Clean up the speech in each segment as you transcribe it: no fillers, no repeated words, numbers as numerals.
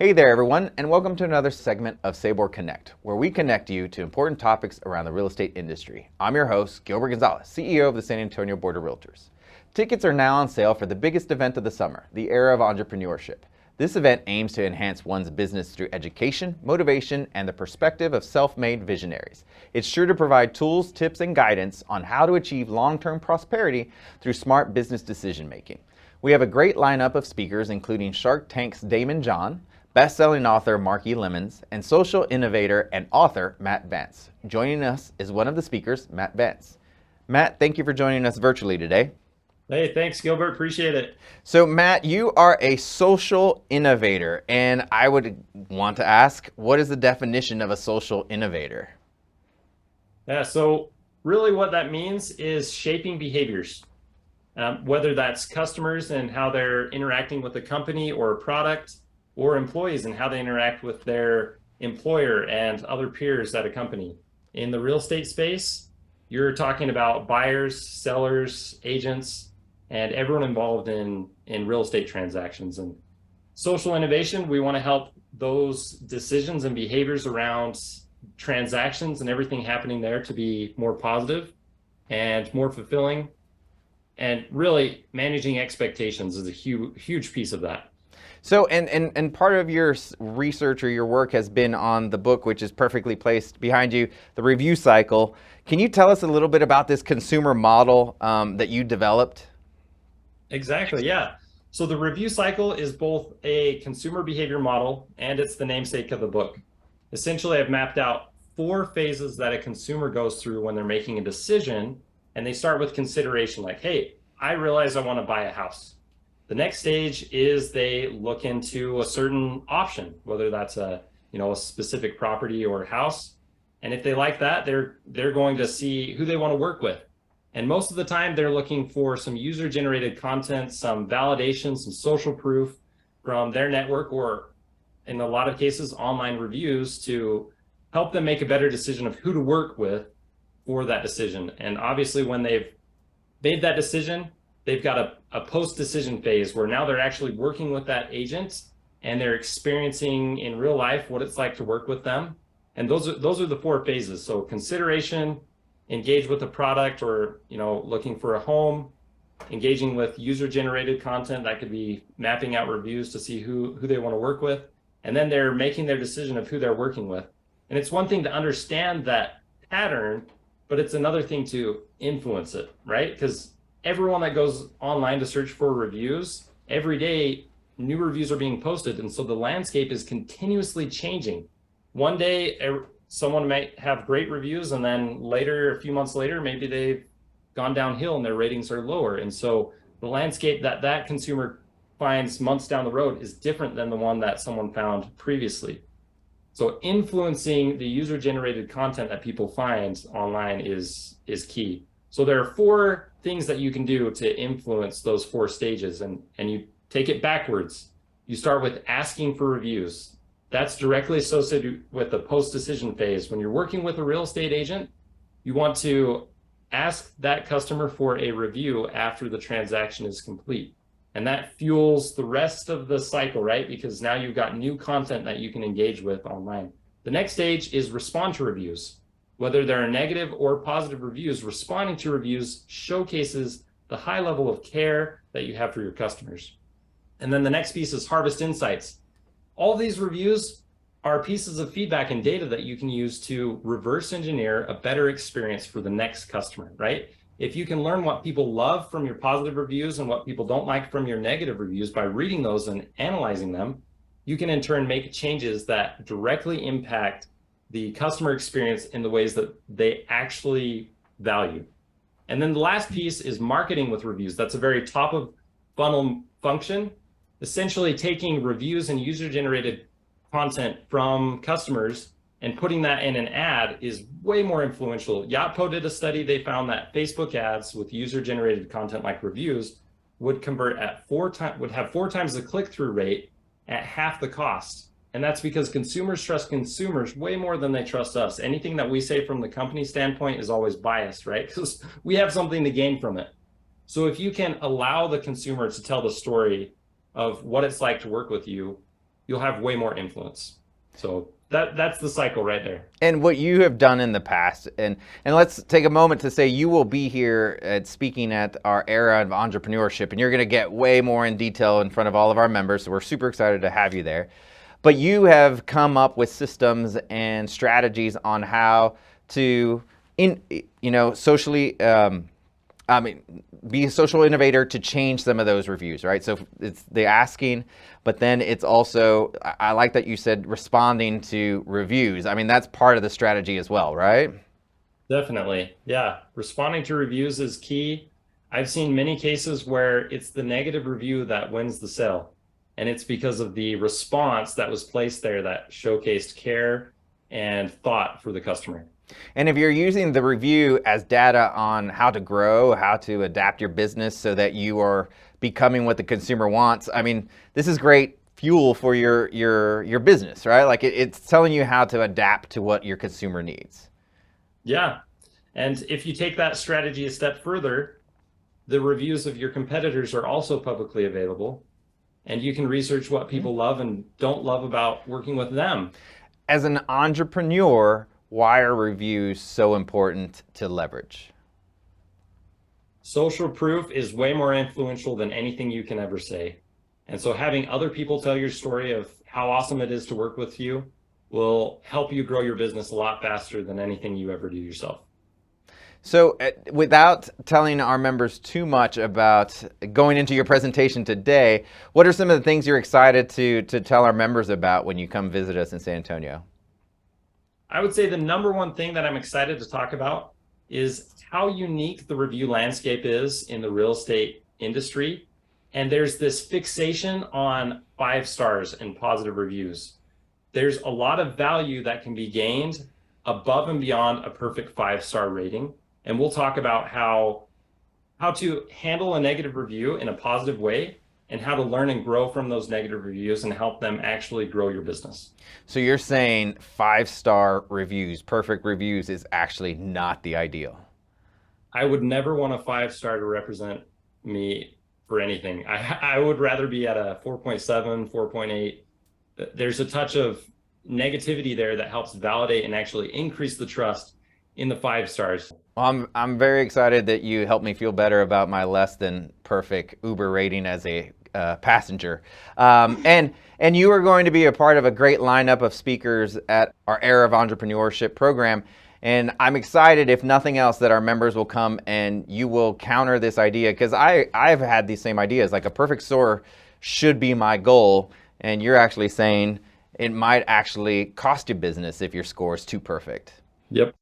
Hey there, everyone, and welcome to another segment of SABOR Connect, where we connect you to important topics around the real estate industry. I'm your host, Gilbert Gonzalez, CEO of the San Antonio Board of Realtors. Tickets are now on sale for the biggest event of the summer, the Era of Entrepreneurship. This event aims to enhance one's business through education, motivation, and the perspective of self-made visionaries. It's sure to provide tools, tips, and guidance on how to achieve long-term prosperity through smart business decision-making. We have a great lineup of speakers, including Shark Tank's Damon John, best-selling author Mark E. Lemons, and social innovator and author Matt Vance. Joining us is one of the speakers, Matt Vance. Matt, thank you for joining us virtually today. Hey, thanks, Gilbert. Appreciate it. So, Matt, you are a social innovator, and I would want to ask, what is the definition of a social innovator? Yeah, so really what that means is shaping behaviors, whether that's customers and how they're interacting with a company or a product, or employees and how they interact with their employer and other peers at a company. In the real estate space, you're talking about buyers, sellers, agents, and everyone involved in real estate transactions. And social innovation, we want to help those decisions and behaviors around transactions and everything happening there to be more positive and more fulfilling. And really managing expectations is a huge piece of that. So, and part of your research or your work has been on the book, which is perfectly placed behind you, The Review Cycle. Can you tell us a little bit about this consumer model that you developed? Exactly, yeah. So the review cycle is both a consumer behavior model and it's the namesake of the book. Essentially, I've mapped out 4 phases that a consumer goes through when they're making a decision, and they start with consideration like, hey, I realize I want to buy a house. The next stage is they look into a certain option, whether that's a specific property or house. And if they like that, they're going to see who they want to work with. And most of the time they're looking for some user-generated content, some validation, some social proof from their network, or in a lot of cases, online reviews to help them make a better decision of who to work with for that decision. And obviously when they've made that decision, they've got a post-decision phase where now they're actually working with that agent and they're experiencing in real life what it's like to work with them. And those are the 4 phases. So consideration, engage with the product or looking for a home, engaging with user-generated content, that could be mapping out reviews to see who they want to work with. And then they're making their decision of who they're working with. And it's one thing to understand that pattern, but it's another thing to influence it, right? Because everyone that goes online to search for reviews, every day new reviews are being posted, and so the landscape is continuously changing. One day someone might have great reviews, and then later, a few months later, maybe they've gone downhill and their ratings are lower. And so the landscape that consumer finds months down the road is different than the one that someone found previously. So influencing the user-generated content that people find online is key. So there are 4 things that you can do to influence those 4 stages, and you take it backwards. You start with asking for reviews. That's directly associated with the post-decision phase. When you're working with a real estate agent, you want to ask that customer for a review after the transaction is complete. And that fuels the rest of the cycle, right? Because now you've got new content that you can engage with online. The next stage is respond to reviews. Whether they're negative or positive reviews, responding to reviews showcases the high level of care that you have for your customers. And then the next piece is harvest insights. All these reviews are pieces of feedback and data that you can use to reverse engineer a better experience for the next customer, right? If you can learn what people love from your positive reviews and what people don't like from your negative reviews by reading those and analyzing them, you can in turn make changes that directly impact the customer experience in the ways that they actually value. And then the last piece is marketing with reviews. That's a very top of funnel function, essentially taking reviews and user-generated content from customers and putting that in an ad is way more influential. Yotpo did a study. They found that Facebook ads with user-generated content like reviews would convert at 4 times, would have 4 times the click-through rate at half the cost. And that's because consumers trust consumers way more than they trust us. Anything that we say from the company standpoint is always biased, right? Because we have something to gain from it. So if you can allow the consumer to tell the story of what it's like to work with you, you'll have way more influence. So that's the cycle right there. And what you have done in the past, and let's take a moment to say you will be here at speaking at our Era of Entrepreneurship, and you're going to get way more in detail in front of all of our members, so we're super excited to have you there. But you have come up with systems and strategies on how to, socially, be a social innovator to change some of those reviews, right? So it's the asking, but then it's also, I like that you said responding to reviews. I mean, that's part of the strategy as well, right? Definitely. Yeah. Responding to reviews is key. I've seen many cases where it's the negative review that wins the sale. And it's because of the response that was placed there that showcased care and thought for the customer. And if you're using the review as data on how to grow, how to adapt your business so that you are becoming what the consumer wants, I mean, this is great fuel for your business, right? Like it's telling you how to adapt to what your consumer needs. Yeah. And if you take that strategy a step further, the reviews of your competitors are also publicly available. And you can research what people love and don't love about working with them. As an entrepreneur, why are reviews so important to leverage? Social proof is way more influential than anything you can ever say. And so having other people tell your story of how awesome it is to work with you will help you grow your business a lot faster than anything you ever do yourself. So without telling our members too much about going into your presentation today, what are some of the things you're excited to tell our members about when you come visit us in San Antonio? I would say the number one thing that I'm excited to talk about is how unique the review landscape is in the real estate industry. And there's this fixation on 5 stars and positive reviews. There's a lot of value that can be gained above and beyond a perfect 5-star rating. And we'll talk about how to handle a negative review in a positive way and how to learn and grow from those negative reviews and help them actually grow your business. So you're saying 5-star reviews, perfect reviews is actually not the ideal. I would never want a 5-star to represent me for anything. I would rather be at a 4.7, 4.8. There's a touch of negativity there that helps validate and actually increase the trust in the 5 stars. Well, I'm very excited that you helped me feel better about my less than perfect Uber rating as a passenger. And you are going to be a part of a great lineup of speakers at our Era of Entrepreneurship program. And I'm excited, if nothing else, that our members will come and you will counter this idea, because I've had these same ideas, like a perfect score should be my goal. And you're actually saying it might actually cost you business if your score is too perfect. Yep.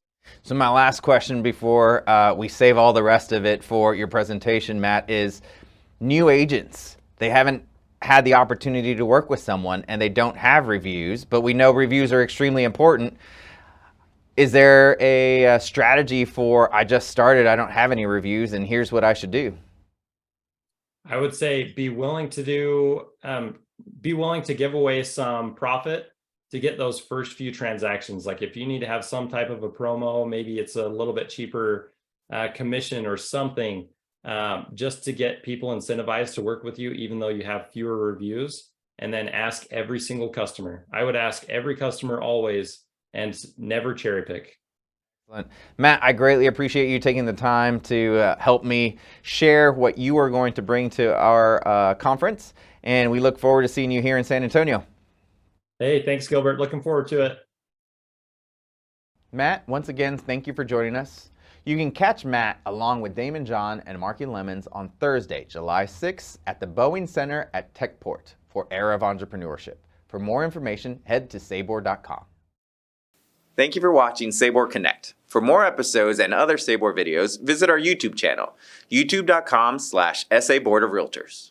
So my last question before we save all the rest of it for your presentation, Matt, is new agents. They haven't had the opportunity to work with someone and they don't have reviews, but we know reviews are extremely important. Is there a strategy for, I just started, I don't have any reviews, and here's what I should do? I would say be willing to give away some profit to get those first few transactions. Like if you need to have some type of a promo, maybe it's a little bit cheaper commission or something, just to get people incentivized to work with you, even though you have fewer reviews. And then ask every single customer. I would ask every customer always and never cherry pick. Excellent. Matt, I greatly appreciate you taking the time to help me share what you are going to bring to our conference. And we look forward to seeing you here in San Antonio. Hey, thanks, Gilbert. Looking forward to it. Matt, once again, thank you for joining us. You can catch Matt along with Damon John and Marky Lemons on Thursday, July 6th at the Boeing Center at Techport for Era of Entrepreneurship. For more information, head to sabor.com. Thank you for watching SABOR Connect. For more episodes and other SABOR videos, visit our YouTube channel, youtube.com/SA Board of Realtors.